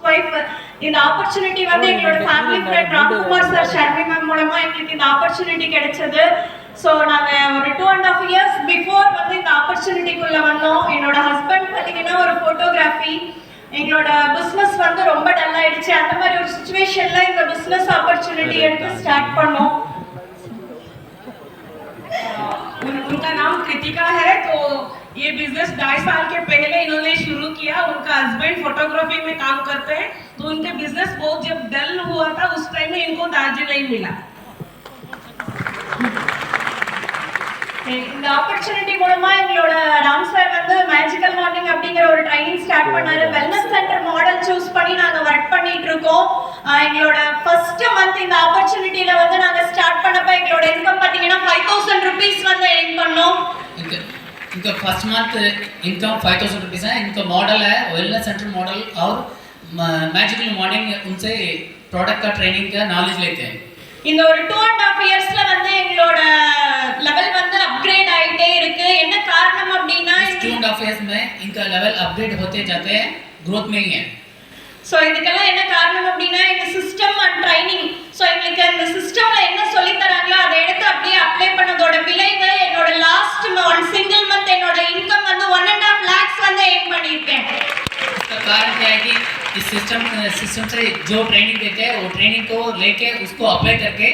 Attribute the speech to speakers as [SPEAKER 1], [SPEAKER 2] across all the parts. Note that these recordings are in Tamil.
[SPEAKER 1] வைஃப் இந்த ஆப்பர்ச்சுனிட்டி வந்து எங்களோட family friend Ramkumar sir Sharmi ma'am மூலமா எங்களுக்கு இந்த ஆப்பர்ச்சுனிட்டி கிடைச்சது. ஸோ நாங்கள் ஒரு 2.5 years பிஃபோர் வந்து இந்த ஆப்பர்ச்சுனிட்டிக்குள்ளே வந்தோம். என்னோட ஹஸ்பண்ட் பார்த்தீங்கன்னா ஒரு ஃபோட்டோகிராஃபி, எங்களோட பிஸ்னஸ் வந்து ரொம்ப டல் ஆயிடுச்சு. அந்த மாதிரி ஒரு சுச்சுவேஷனில் இந்த பிஸ்னஸ் ஆப்பர்ச்சுனிட்டி எடுத்து ஸ்டார்ட் பண்ணோம்.
[SPEAKER 2] उनका नाम कृतिका है। तो ये बिजनेस 2.5 साल के पहले इन्होंने शुरू किया। उनका हस्बैंड फोटोग्राफी में काम करते हैं, तो उनके बिजनेस बहुत जब डल हुआ था उस टाइम में इनको दार्जिलिंग मिला।
[SPEAKER 1] இந்த ஆப்பர்ச்சுனிட்டி மூலமா எங்களோட ராம் சார் வந்து மேஜிக்கல் மார்னிங் அப்படிங்கிற ஒரு ட்ரைனிங் ஸ்டார்ட் பண்ணாரு. வெல்னஸ் சென்டர் மாடல் சூஸ் பண்ணி நாங்க ஒர்க் பண்ணிட்டு இருக்கோம். எங்களோட ஃபர்ஸ்ட் மந்த் இந்த ஆப்பர்ச்சுனிட்டில வந்து நாங்க ஸ்டார்ட் பண்ணப்ப எங்களோட இன்கம் பாத்தீங்கன்னா 5000 rupees வந்து earn பண்ணோம்.
[SPEAKER 3] इनका फर्स्ट मंथ इनकम 5000 रुपीज़ है। इनका मॉडल है वेलनेस सेंटर मॉडल और मैजिकल मॉर्निंग, उनसे प्रोडक्ट का ट्रेनिंग का नॉलेज लेते हैं।
[SPEAKER 1] இந்த ஒரு 2.5 yearsல வந்து எங்களோட லெவல் வந்து அப்கிரேட் ஆயிட்டே இருக்கு. என்ன காரணம் அப்படின்னா
[SPEAKER 3] 2.5 years में इनका लेवल अपग्रेड होते जाते हैं, ग्रोथ में ही है।
[SPEAKER 1] ஸோ இதுக்கெல்லாம் என்ன காரணம் அப்படின்னா எங்க சிஸ்டம் அண்ட் ட்ரைனிங். ஸோ எங்களுக்கு அந்த சிஸ்டம்ல என்ன சொல்லி தராங்களோ அதை எடுத்து அப்படியே அப்ளை பண்ணதோட விளைவு என்னோட லாஸ்ட் ஒன் சிங்கிள் மந்த் என்னோட இன்கம் வந்து 1.5 lakhs வந்து ஏர்ன் பண்ணியிருக்கேன்.
[SPEAKER 3] इसका कारण क्या है कि इस सिस्टम से जो ट्रेनिंग देते हैं वो ट्रेनिंग को लेके उसको अप्लाई करके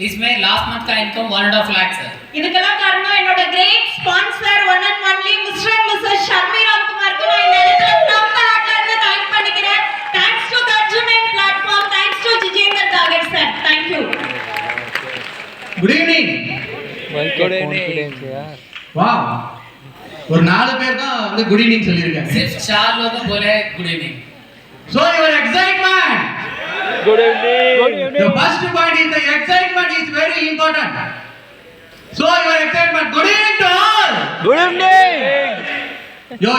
[SPEAKER 3] इसमें लास्ट मंथ का इनकम 1.5 lakhs है।
[SPEAKER 1] இதுக்கெல்லாம் காரணம் என்னோட great sponsor one and only Mr and Mrs Sharmi ராம்குமாருக்கு நான் இந்த இடத்துல நம்ம ஹார்ட்ல இருந்து தேங்க் பண்ணிக்கிறேன். Thanks to the Arjunan platform, thanks to Jijender Thakar sir. Thank you.
[SPEAKER 4] Good evening.
[SPEAKER 5] Good evening यार.
[SPEAKER 4] வாவ், ஒரு 4 பேர் தான் வந்து குட் ஈவினிங் சொல்லிருக்காங்க.
[SPEAKER 3] सिर्फ 4 लोग बोले good evening.
[SPEAKER 4] So your excitement.
[SPEAKER 5] Good evening.
[SPEAKER 4] The first point is the excitement is very important. So your excitement. Good evening to all.
[SPEAKER 5] Good evening.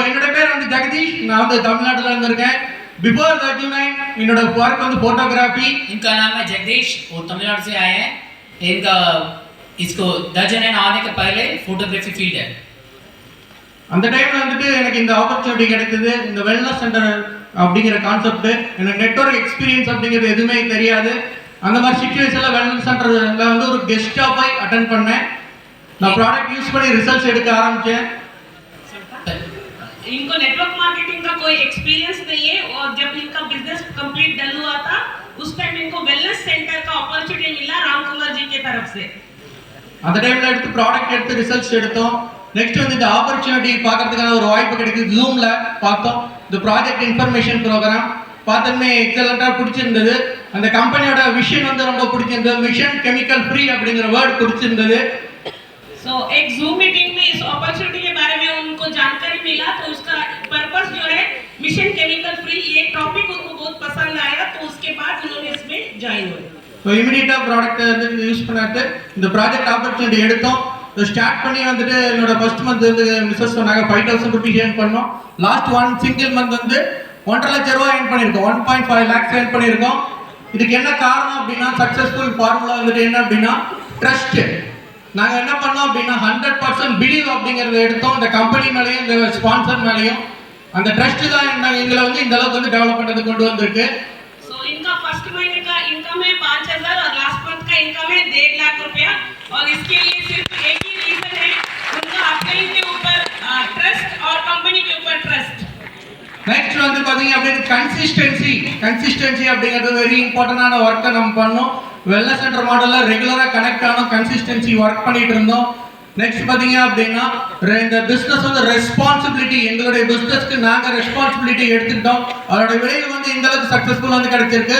[SPEAKER 4] என்னோட பேர் வந்து ஜெகதீஷ். நான் வந்து தமிழ்நாட்டுல இருந்து இருக்கேன். Before the July என்னோட work வந்து photography.
[SPEAKER 3] इनका नाम है जगदीश, वो तमिलनाडु से आए हैं। इनका इसको दर्जन आने के पहले फोटोग्राफी फील्ड है।
[SPEAKER 4] அந்த டைம்ல வந்துட்டு எனக்கு இந்த ஆப்பர்ச்சுனிட்டி கிடைத்தது. இந்த வெல்னஸ் சென்டர் அப்படிங்கிற கான்செப்ட், எனக்கு நெட்வொர்க் எக்ஸ்பீரியன்ஸ் அப்படிங்கிறது எதுவுமே தெரியாது. அந்த மாதிரி சிச்சுவேஷன்ல வெல்னஸ் சென்டர்ல வந்து ஒரு கெஸ்டா போய் அட்டென்ட் பண்ணேன். நான் ப்ராடக்ட் யூஸ் பண்ணி ரிசல்ட்ஸ் எடுக்க ஆரம்பிச்சேன்.
[SPEAKER 2] इनको नेटवर्क मार्केटिंग का कोई एक्सपीरियंस नहीं है, और जब इनका बिजनेस कंप्लीट डल हुआ था उस टाइम इनको वेलनेस सेंटर का अपॉर्चुनिटी मिला रामकुमार जी की तरफ से।
[SPEAKER 4] அந்த டைம்ல எடுத்து ப்ராடக்ட் எடுத்து ரிசல்ட்ஸ் எடுத்தோம். நெக்ஸ்ட் வந்து இந்த ஆப்பர்ச்சுனிட்டி பார்க்கறதுக்கான ஒரு வாய்ப்பு கிடைக்குது. ஜூம்ல பார்த்தோம். இந்த ப்ராஜெக்ட் இன்ஃபர்மேஷன் ப்ரோக்ராம் பார்த்தோன்னே எக்ஸலண்டா பிடிச்சிருந்தது. அந்த கம்பெனியோட விஷன் வந்து ரொம்ப பிடிச்சிருந்தது. மிஷன் கெமிக்கல் ஃப்ரீ அப்படிங்கிற வேர்ட் பிடிச்சிருந்தது.
[SPEAKER 2] सो एक जूम मीटिंग में इस अपॉर्चुनिटी के बारे में उनको जानकारी मिला, तो उसका पर्पस जो है मिशन केमिकल फ्री, ये टॉपिक उनको बहुत पसंद आया, तो उसके बाद उन्होंने इसमें ज्वाइन हुए।
[SPEAKER 4] ஸோ இமிடியேட்டா ப்ராடக்ட் வந்து யூஸ் பண்ணிட்டு இந்த ப்ராஜெக்ட் ஆப்பர்ச்சுனிட்டி எடுத்தோம். ஸ்டார்ட் பண்ணி வந்துட்டு என்னோட ஃபர்ஸ்ட் மந்த் வந்து மிஸ்ஸஸ் சொன்னாங்க 5000 rupees ஏர்ன் பண்ணோம். லாஸ்ட் ஒன் சிங்கிள் மந்த் வந்து 1.5 லட்சம் ரூபாய் ஏர்ன் பண்ணியிருக்கோம். 1.5 lakhs ஏர்ன் பண்ணியிருக்கோம். இதுக்கு என்ன காரணம் அப்படின்னா சக்ஸஸ்ஃபுல் ஃபார்முலா வந்துட்டு என்ன அப்படின்னா ட்ரஸ்ட். நாங்கள் என்ன பண்ணோம் அப்படின்னா 100% பிலீவ் அப்படிங்கிறத எடுத்தோம். இந்த கம்பெனி மேலேயும் இந்த ஸ்பான்சர் மேலேயும் அந்த ட்ரஸ்ட் தான் எங்களை வந்து இந்த அளவுக்கு வந்து டெவலப் பண்ணுறது கொண்டு வந்திருக்கு.
[SPEAKER 2] सो इनका फर्स्ट महीने का इनकम है 5000 और लास्ट मंथ का इनकम है 1.5 लाख रुपया, और इसके लिए सिर्फ एक ही रीजन है, उनका अपने के ऊपर ट्रस्ट और कंपनी के ऊपर ट्रस्ट।
[SPEAKER 4] நெக்ஸ்ட் வந்து பார்த்தீங்க அப்படின்னா கன்சிஸ்டன்சி அப்படிங்கிறது வெரி இம்பார்ட்டண்டான ஒர்க்கை நம்ம பண்ணோம். வெல்னஸ் சென்டர் மாடலில் ரெகுலராக கனெக்ட் ஆனோம், கன்சிஸ்டன்சி ஒர்க் பண்ணிட்டு இருந்தோம். நெக்ஸ்ட் பார்த்தீங்க அப்படின்னா இந்த பிஸ்னஸ் வந்து ரெஸ்பான்சிபிலிட்டி, எங்களுடைய பிஸ்னஸ்க்கு நாங்கள் ரெஸ்பான்சிபிலிட்டி எடுத்துக்கிட்டோம். அதோட விளைவு வந்து இந்த அளவுக்கு சக்ஸஸ்ஃபுல் வந்து கிடைச்சிருக்கு.